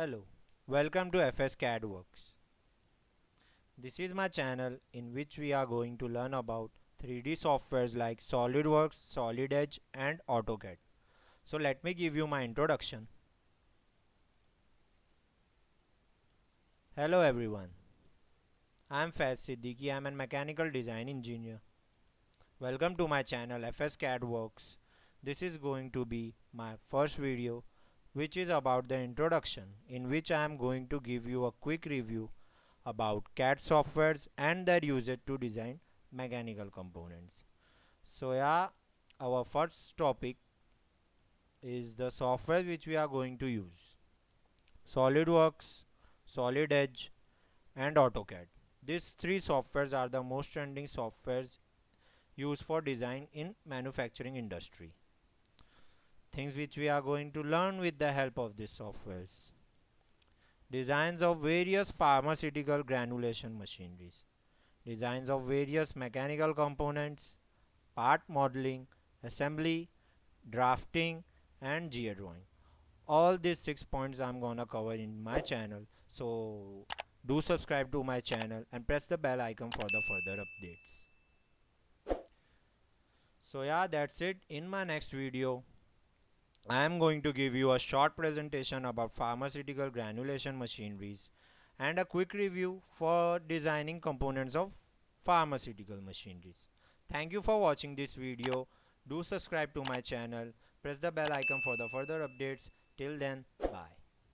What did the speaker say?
Hello, welcome to FS Cad Works. This is my channel in which we are going to learn about 3D softwares like SolidWorks, Solid Edge and AutoCAD. So let me give you my introduction. Hello everyone, I am Faiz Siddiqui. I am a mechanical design engineer. Welcome to my channel FS Cad Works. This is going to be my first video which is about the introduction in which I am going to give you a quick review about CAD softwares and their usage to design mechanical components. So yeah, our first topic is the software which we are going to use. SolidWorks, Solid Edge and AutoCAD. These three softwares are the most trending softwares used for design in manufacturing industry. Things which we are going to learn with the help of these softwares. Designs of various pharmaceutical granulation machineries. Designs of various mechanical components, part modeling, assembly, drafting, and gear drawing. All these 6 points I'm gonna cover in my channel. So do subscribe to my channel and press the bell icon for the further updates. So yeah, that's it. In my next video, I am going to give you a short presentation about pharmaceutical granulation machineries and a quick review for designing components of pharmaceutical machineries. Thank you for watching this video. Do subscribe to my channel. Press the bell icon for the further updates. Till then, bye.